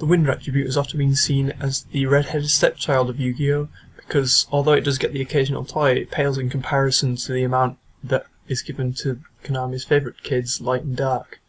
The wind attribute has often been seen as the red-headed stepchild of Yu-Gi-Oh! Because although it does get the occasional toy, it pales in comparison to the amount that is given to Konami's favourite kids, Light and Dark.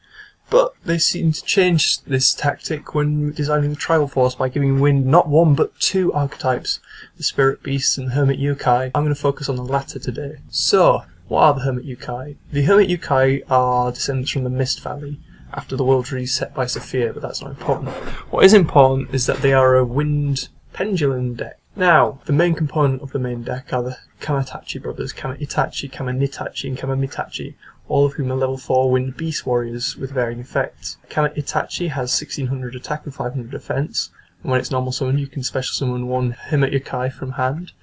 But they seem to change this tactic when designing the Tribal Force by giving Wind not one but two archetypes, the Spirit Beast and Hermit Yokai. I'm going to focus on the latter today. So, what are the Hermit Yokai? The Hermit Yokai are descendants from the Mist Valley, after the world reset by Saphir, but that's not important. What is important is that they are a Wind Pendulum deck. Now, the main component of the main deck are the Kamatachi brothers, Kama Itachi, Kama Nitachi and Kama Mitachi, all of whom are level 4 Wind Beast Warriors with varying effects. Kama Itachi has 1600 attack and 500 defense, and when it's normal summon you can special summon one Hermit Yokai from hand,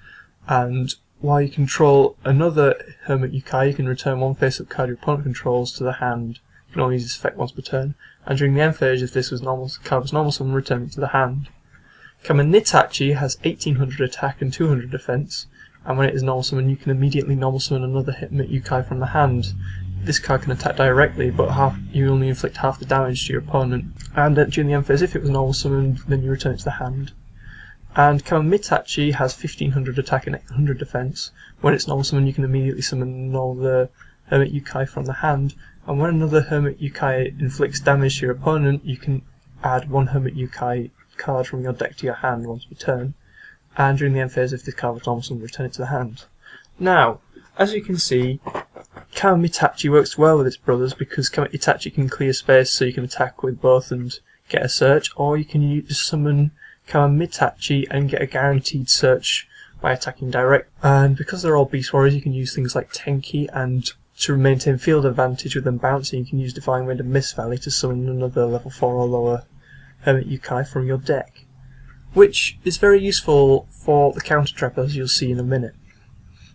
and while you control another Hermit Yokai you can return one face-up card your opponent controls to the hand. You can only use this effect once per turn, and during the end phase if this card was normal summon, return it to the hand. Kama Nitachi has 1800 attack and 200 defense, and when it is normal summon you can immediately normal summon another Hermit Yokai from the hand. This card can attack directly, but you only inflict half the damage to your opponent. And during the end phase, if it was normal summoned, then you return it to the hand. And Kama Mitachi has 1500 attack and 800 defense. When it's normal summoned, you can immediately summon all the Hermit Yokai from the hand. And when another Hermit Yokai inflicts damage to your opponent, you can add one Hermit Yokai card from your deck to your hand once per turn. And during the end phase, if this card was normal summoned, return it to the hand. Now, as you can see, Kama Mitachi works well with its brothers because Kama Itachi can clear space so you can attack with both and get a search, or you can summon Kama Mitachi and get a guaranteed search by attacking direct. And because they're all Beast Warriors you can use things like Tenki, and to maintain field advantage with them bouncing you can use Divine Wind and Mist Valley to summon another level 4 or lower Hermit Yokai from your deck, which is very useful for the counter trap as you'll see in a minute.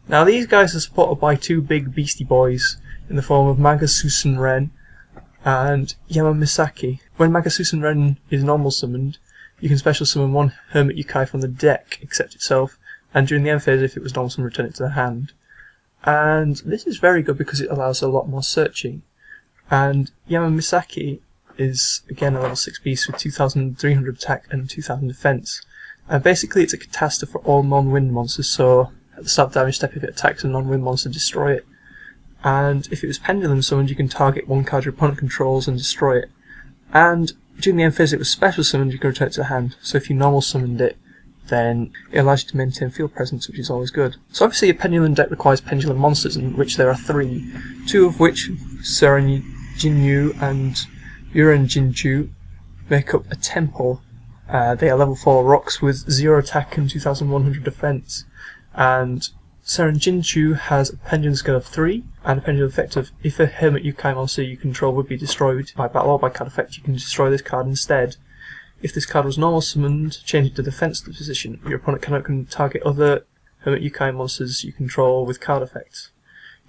Now these guys are supported by two big beastie boys in the form of Magasusen Ren and Yamamisaki. When Magasusen Ren is normal summoned, you can special summon one Hermit Yokai from the deck, except itself, and during the end phase if it was normal summoned, return it to the hand. And this is very good because it allows a lot more searching. And Yamamisaki is again a level 6 beast with 2300 attack and 2000 defense. And basically it's a catastrophe for all non-wind monsters, so at the start of damage step if it attacks a non-wind monster, destroy it. And if it was pendulum summoned you can target one card your opponent controls and destroy it. And during the end phase it was special summoned, you can return it to the hand, so if you normal summoned it then it allows you to maintain field presence, which is always good. So obviously a pendulum deck requires pendulum monsters, in which there are 3, 2 of which, Seren Jinyu and Yuren Jinju, make up a temple. They are level 4 rocks with 0 attack and 2100 defense. And Seren Jinju has a pendulum scale of 3 and a pendulum effect of if a Hermit Yokai monster you control would be destroyed by battle or by card effect, you can destroy this card instead. If this card was normal summoned, change it to defensive position. Your opponent cannot target other Hermit Yokai monsters you control with card effects.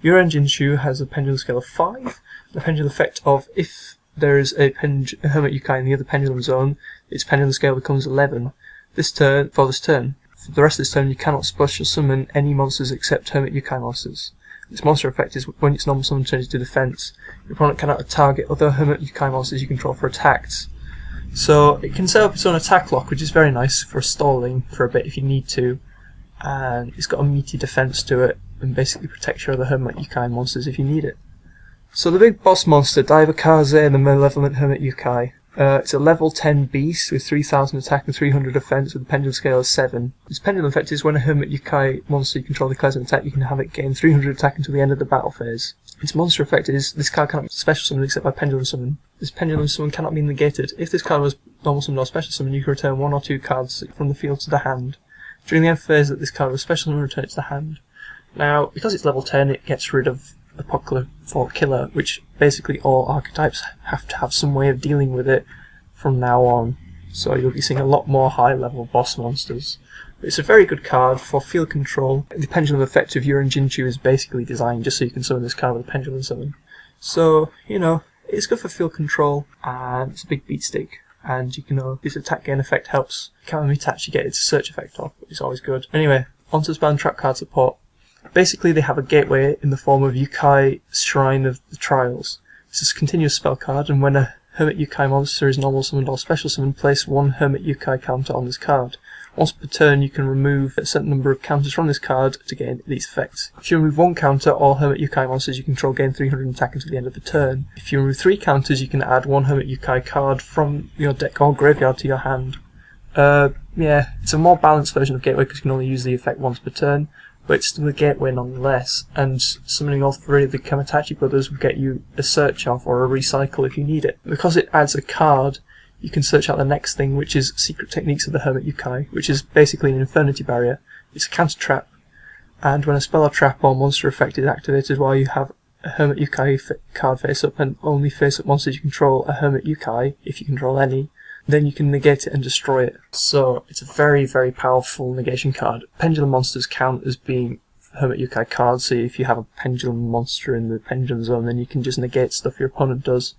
Yuren Jinshu has a pendulum scale of 5, the pendulum effect of if there is a Hermit Yokai in the other pendulum zone, its pendulum scale becomes 11. For this turn, for the rest of this turn you cannot special summon any monsters except Hermit Yokai monsters. Its monster effect is when it's normal summon changes to defense. Your opponent cannot target other Hermit Yokai monsters you control for attacks. So it can set up its own attack lock, which is very nice for stalling for a bit if you need to. And it's got a meaty defense to it and basically protects your other Hermit Yokai monsters if you need it. So the big boss monster, Daivakaze, the Malevolent Hermit Yokai. It's a level 10 beast with 3000 attack and 300 defense with a pendulum scale of 7. Its pendulum effect is when a Hermit Yokai monster you control declares an attack, you can have it gain 300 attack until the end of the battle phase. Its monster effect is this card cannot be special summon except by pendulum summon. This pendulum summon cannot be negated. If this card was normal summon or special summon, you can return 1 or 2 cards from the field to the hand. During the end phase that this card was special summon, return it to the hand. Now, because it's level 10, it gets rid of Apocalypse for Killer, which basically all archetypes have to have some way of dealing with it from now on. So you'll be seeing a lot more high-level boss monsters. It's a very good card for field control. The pendulum effect of Yuren Jinchu is basically designed just so you can summon this card with a pendulum summon. So, you know, it's good for field control, and it's a big beat stick. And you can this attack gain effect helps Kama Mitachi get its search effect off, which is always good. Anyway, onto spell and trap card support. Basically, they have a gateway in the form of Yokai Shrine of the Trials. This is a continuous spell card, and when a Hermit Yokai monster is normal summoned or special summoned, place 1 Hermit Yokai counter on this card. Once per turn, you can remove a certain number of counters from this card to gain these effects. If you remove 1 counter, all Hermit Yokai monsters you control gain 300 attack until the end of the turn. If you remove 3 counters, you can add 1 Hermit Yokai card from your deck or graveyard to your hand. Yeah, it's a more balanced version of Gateway because you can only use the effect once per turn, but it's still a Gateway nonetheless, and summoning all 3 of the Kamatachi brothers will get you a search off or a recycle if you need it. Because it adds a card, you can search out the next thing, which is Secret Techniques of the Hermit Yokai, which is basically an Infernity Barrier. It's a counter trap, and when a spell or trap or monster effect is activated while you have a Hermit Yokai card face up and only face up monsters you control a Hermit Yokai, if you control any, then you can negate it and destroy it. So it's a very, very powerful negation card. Pendulum monsters count as being Hermit Yokai cards, so if you have a pendulum monster in the pendulum zone, then you can just negate stuff your opponent does.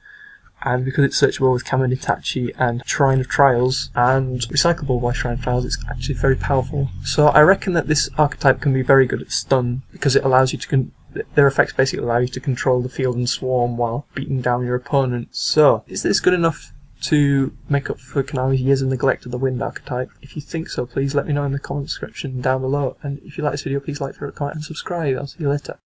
And because it's searchable with Kamatachi and Shrine of Trials, and recyclable by Shrine of Trials, it's actually very powerful. So I reckon that this archetype can be very good at stun, because it allows you to their effects basically allow you to control the field and swarm while beating down your opponent. So, is this good enough to make up for Konami's years of neglect of the Wind archetype? If you think so, please let me know in the comment description down below. And if you like this video, please like, favorite, comment and subscribe. I'll see you later.